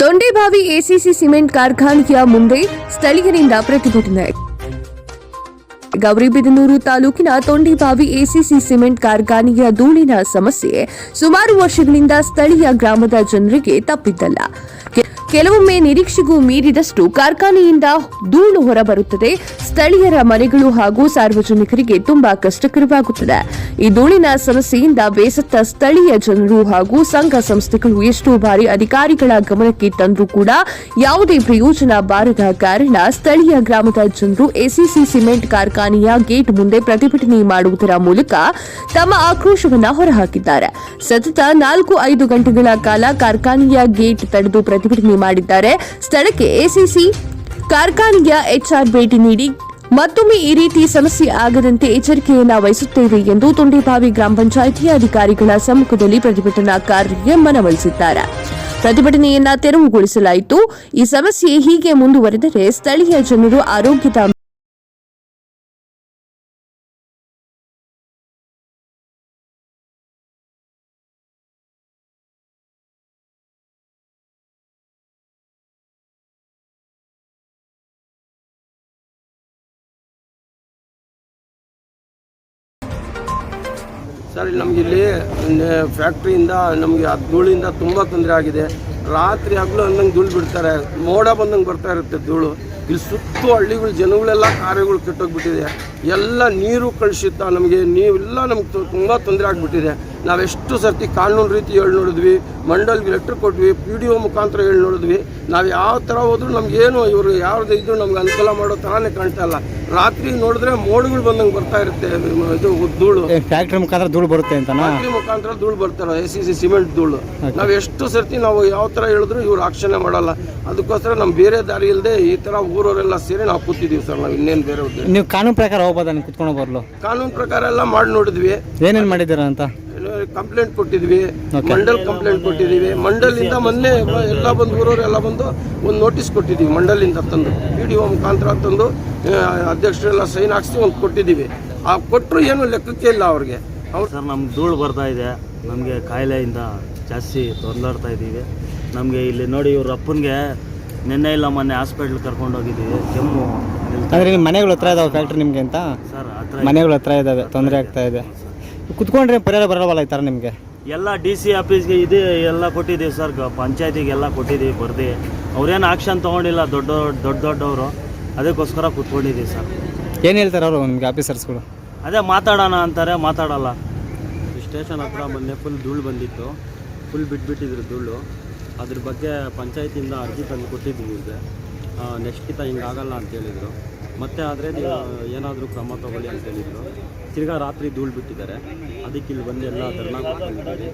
Tondebavi ACC cement ಕಾರ್ಖಾನೆಯ ಮುಂದೆ ಸ್ಥಳೀಯರಿಂದ ಪ್ರತಿಭಟನೆ. ಗೌರಿಬಿದನೂರು ತಾಲೂಕಿನ ತೊಂಡೇಬಾವಿ ಎಸಿಸಿ ಸಿಮೆಂಟ್ ಕಾರ್ಖಾನೆಯ ಧೂಳಿನ ಸಮಸ್ಯೆ ಸುಮಾರು ವರ್ಷಗಳಿಂದ ಸ್ಥಳೀಯ ಗ್ರಾಮದ ಜನರಿಗೆ ತಪ್ಪಿದ್ದಲ್ಲ. ಕೆಲವೊಮ್ಮೆ ನಿರೀಕ್ಷೆಗೂ ಮೀರಿದಷ್ಟು ಕಾರ್ಖಾನೆಯಿಂದ ಧೂಳು ಹೊರಬರುತ್ತದೆ. ಸ್ಥಳೀಯರ ಮನೆಗಳು ಹಾಗೂ ಸಾರ್ವಜನಿಕರಿಗೆ ತುಂಬಾ ಕಷ್ಟಕರವಾಗುತ್ತದೆ. ಈ ಧೂಳಿನ ಸಮಸ್ಯೆಯಿಂದ ಬೇಸತ್ತ ಸ್ಥಳೀಯ ಜನರು ಹಾಗೂ ಸಂಘ ಸಂಸ್ಥೆಗಳು ಎಷ್ಟೋ ಬಾರಿ ಅಧಿಕಾರಿಗಳ ಗಮನಕ್ಕೆ ತಂದರೂ ಕೂಡ ಯಾವುದೇ ಪ್ರಯೋಜನ ಬಾರದ ಕಾರಣ ಸ್ಥಳೀಯ ಗ್ರಾಮದ ಜನರು ಎಸಿಸಿ ಸಿಮೆಂಟ್ ಕಾರ್ಖಾನೆಯ ಗೇಟ್ ಮುಂದೆ ಪ್ರತಿಭಟನೆ ಮಾಡುವುದರ ಮೂಲಕ ತಮ್ಮ ಆಕ್ರೋಶವನ್ನು ಹೊರಹಾಕಿದ್ದಾರೆ. ಸತತ 4-5 ಗಂಟೆಗಳ ಕಾಲ ಕಾರ್ಖಾನೆಯ ಗೇಟ್ ತಡೆದು ಪ್ರತಿಭಟನೆ ಮಾಡಿದ್ದಾರೆ. ಸ್ಥಳಕ್ಕೆ ಎಸಿಸಿ ಕಾರ್ಖಾನೆಯ ಎಚ್ಆರ್ ಭೇಟಿ ನೀಡಿ ಮತ್ತೊಮ್ಮೆ ಈ ರೀತಿ ಸಮಸ್ಯೆ ಆಗದಂತೆ ಎಚ್ಚರಿಕೆಯನ್ನು ವಹಿಸುತ್ತೇವೆ ಎಂದು ತೊಂಡೇಬಾವಿ ಗ್ರಾಮ ಪಂಚಾಯಿತಿ ಅಧಿಕಾರಿಗಳ ಸಮ್ಮುಖದಲ್ಲಿ ಪ್ರತಿಭಟನಾಕಾರರಿಗೆ ಮನವೊಲಿಸಿದ್ದಾರೆ. ಪ್ರತಿಭಟನೆಯನ್ನ ತೆರವುಗೊಳಿಸಲಾಯಿತು. ಈ ಸಮಸ್ಯೆ ಹೀಗೆ ಮುಂದುವರೆದರೆ ಸ್ಥಳೀಯ ಜನರು ಆರೋಗ್ಯದ ಸರ್, ನಮಗಿಲ್ಲಿ ಫ್ಯಾಕ್ಟ್ರಿಯಿಂದ ನಮಗೆ ಆ ಧೂಳಿಂದ ತುಂಬ ತೊಂದರೆ ಆಗಿದೆ. ರಾತ್ರಿ ಹಗಲು ಅಂದಂಗೆ ಧೂಳು ಬಿಡ್ತಾರೆ, ಮೋಡ ಬಂದಂಗೆ ಬರ್ತಾ ಇರುತ್ತೆ ಧೂಳು. ಇಲ್ಲಿ ಸುತ್ತು ಹಳ್ಳಿಗಳು ಜನಗಳೆಲ್ಲ ಕಾರ್ಯಗಳು ಕೆಟ್ಟೋಗ್ಬಿಟ್ಟಿದೆ. ಎಲ್ಲ ನೀರು ಕಳುಷಿತ, ನಮಗೆ ನೀವೆಲ್ಲ ನಮ್ಗೆ ತುಂಬ ತೊಂದರೆ ಆಗಿಬಿಟ್ಟಿದೆ. ನಾವೆಷ್ಟು ಸರ್ತಿ ಕಾನೂನು ರೀತಿ ಹೇಳಿ ನೋಡಿದ್ವಿ, ಮಂಡಲ್ಗೆ ಲೆಟ್ರ್ ಕೊಟ್ವಿ, PDO ಮುಖಾಂತರ ಹೇಳಿ ನೋಡಿದ್ವಿ. ನಾವು ಯಾವ ಥರ ಹೋದ್ರೂ ನಮಗೇನು ಇವರು ಯಾವ್ದು ಇದ್ರು ನಮ್ಗೆ ಅನುಕೂಲ ಮಾಡೋ ಥರನೇ ಕಾಣ್ತಾ ಇಲ್ಲ. ರಾತ್ರಿ ನೋಡಿದ್ರೆ ಮೋಡಗಳು ಬಂದಂಗೆ ಬರ್ತಾ ಇರುತ್ತೆ ಇದು ಧೂಳು. ಫ್ಯಾಕ್ಟ್ರಿ ಮುಖಾಂತರ ಧೂಳು ಬರುತ್ತೆ ಅಂತ ಫ್ಯಾಕ್ಟ್ರಿ ಮುಖಾಂತರ ಧೂಳು ಬರ್ತಾರೆ, ಎಸಿಸಿ ಸಿಮೆಂಟ್ ಧೂಳು. ನಾವು ಎಷ್ಟು ಸರ್ತಿ ನಾವು ಯಾವ ಥರ ಹೇಳಿದ್ರು ಇವ್ರು ಆಕ್ಷೇಪಣೆ ಮಾಡಲ್ಲ. ಅದಕ್ಕೋಸ್ಕರ ನಮ್ಮ ಬೇರೆ ದಾರಿ ಇಲ್ಲದೆ ಈ ಥರ ಊರವರೆಲ್ಲ ಸೇರಿ ನಾವು ಕೂತಿದ್ದೀವಿ ಸರ್. ನಾವು ಇನ್ನೇನು ಬೇರೆ ನೀವು ಕಾನೂನು ಪ್ರಕಾರ ಹೋಗ್ಬೋದ ಕುತ್ಕೊಂಡು ಬರಲು? ಕಾನೂನು ಪ್ರಕಾರ ಎಲ್ಲ ಮಾಡಿ ನೋಡಿದ್ವಿ. ಏನೇನು ಮಾಡಿದ್ದೀರಾ ಅಂತ ಕಂಪ್ಲೇಂಟ್ ಕೊಟ್ಟಿದ್ವಿ, ಮಂಡಲ್ ಕಂಪ್ಲೇಂಟ್ ಕೊಟ್ಟಿದ್ದೀವಿ. ಮಂಡಲಿಂದ ಮೊನ್ನೆ ಎಲ್ಲ ಬಂದು ಊರವರು ಎಲ್ಲ ಬಂದು ಒಂದು ನೋಟಿಸ್ ಕೊಟ್ಟಿದ್ದೀವಿ. ಮಂಡಲಿಂದ ತಂದು PDO ಮುಖಾಂತರ ತಂದು ಅಧ್ಯಕ್ಷರೆಲ್ಲ ಸೈನ್ ಹಾಕ್ಸಿ ಒಂದು ಕೊಟ್ಟಿದ್ದೀವಿ. ಆ ಕೊಟ್ಟರು ಏನು ಲೆಕ್ಕಕ್ಕೆ ಇಲ್ಲ ಅವ್ರಿಗೆ. ಸರ್, ನಮ್ಗೆ ಧೂಳು ಬರ್ತಾ ಇದೆ, ನಮಗೆ ಕಾಯಿಲೆಯಿಂದ ಜಾಸ್ತಿ ತೊಂದಲಾಡ್ತಾ ಇದ್ದೀವಿ. ನಮಗೆ ಇಲ್ಲಿ ನೋಡಿ ಇವ್ರ ಅಪ್ಪನಿಗೆ ನಿನ್ನೆ ಇಲ್ಲ ಮೊನ್ನೆ ಹಾಸ್ಪಿಟ್ಲ್ ಕರ್ಕೊಂಡು ಹೋಗಿದ್ದೀವಿ. ಕೆಮ್ಮು ಅಂದರೆ ನಿಮ್ಮ ಮನೆಗಳು ಹತ್ರ ಇದಾವೆ ಫ್ಯಾಕ್ಟ್ರಿ ನಿಮಗೆ ಅಂತ? ಸರ್, ಹತ್ರ ಮನೆಗಳು ಹತ್ರ ಇದ್ದಾವೆ, ತೊಂದರೆ ಆಗ್ತಾ ಇದೆ. ಕುತ್ಕೊಂಡ್ರೆ ಪರಿಹಾರ ಬರಲ್ವಲ್ಲ ಈ ಥರ ನಿಮಗೆ? ಎಲ್ಲ DC ಆಫೀಸ್ಗೆ ಇದು ಎಲ್ಲ ಕೊಟ್ಟಿದ್ದೀವಿ ಸರ್, ಪಂಚಾಯತಿಗೆಲ್ಲ ಕೊಟ್ಟಿದ್ದೀವಿ ಬರ್ದು. ಅವ್ರೇನು ಆಕ್ಷನ್ ತೊಗೊಂಡಿಲ್ಲ ದೊಡ್ಡವರು, ಅದಕ್ಕೋಸ್ಕರ ಕೂತ್ಕೊಂಡಿದ್ದೀವಿ ಸರ್. ಏನು ಹೇಳ್ತಾರೆ ಅವರು ನಿಮಗೆ ಆಫೀಸರ್ಸ್ಗಳು? ಅದೇ ಮಾತಾಡೋಣ ಅಂತಾರೆ, ಮಾತಾಡಲ್ಲ. ಸ್ಟೇಷನ್ ಹತ್ರ ಮೊನ್ನೆ ಫುಲ್ ಧೂಳು ಬಂದಿತ್ತು, ಫುಲ್ ಬಿಟ್ಬಿಟ್ಟಿದ್ರು ಧೂಳು. ಅದ್ರ ಬಗ್ಗೆ ಪಂಚಾಯತಿಯಿಂದ ಅರ್ಜಿ ತಂದು ಕೊಟ್ಟಿದ್ದೀವಿ. ಈಗ ನೆಕ್ಸ್ಟ್ ಕಿತ ಹಿಂಗಾಗಲ್ಲ ಅಂತೇಳಿದರು. ಮತ್ತೆ ಆದರೆ ಏನಾದರೂ ಕ್ರಮ ತೊಗೊಳ್ಳಿ ಅಂತೇಳಿದರು. ತಿರ್ಗಾ ರಾತ್ರಿ ಧೂಳು ಬಿಟ್ಟಿದ್ದಾರೆ, ಅದಕ್ಕೆ ಇಲ್ಲಿ ಬಂದು ಎಲ್ಲ ಧರ್ನಾ ಕೊಟ್ಟಿದ್ದಾರೆ.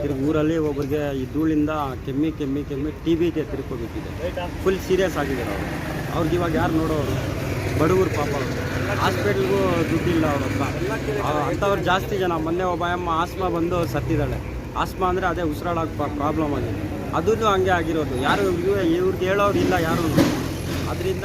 ತಿರ್ಗಿ ಊರಲ್ಲಿ ಒಬ್ಬರಿಗೆ ಈ ಧೂಳಿಂದ ಕೆಮ್ಮಿ TBಗೆ ತಿರ್ಕೋಬೇಕಿದೆ. ಫುಲ್ ಸೀರಿಯಸ್ ಆಗಿದ್ದಾರೆ ಅವರು. ಅವ್ರಿಗೆ ಇವಾಗ ಯಾರು ನೋಡೋರು? ಬಡವರು ಪಾಪ, ಹಾಸ್ಪಿಟ್ಲ್ಗೂ ದುಡ್ಡಿಲ್ಲ ಅವ್ರ ಹತ್ರ. ಅಂಥವ್ರು ಜಾಸ್ತಿ ಜನ. ಮೊನ್ನೆ ಒಬ್ಬ ಅಮ್ಮ ಆಸ್ಮಾ ಬಂದು ಸತ್ತಿದ್ದಾಳೆ. ಆಸ್ಮಾ ಅಂದರೆ ಅದೇ ಉಸಿರಾಡೋಕೆ ಪ್ರಾಬ್ಲಮ್ ಆಗಿದೆ. ಅದೂ ಹಂಗೆ ಆಗಿರೋದು. ಯಾರು ಇವ್ರಿಗೆ ಹೇಳೋರು ಇಲ್ಲ ಯಾರು. ಅದರಿಂದ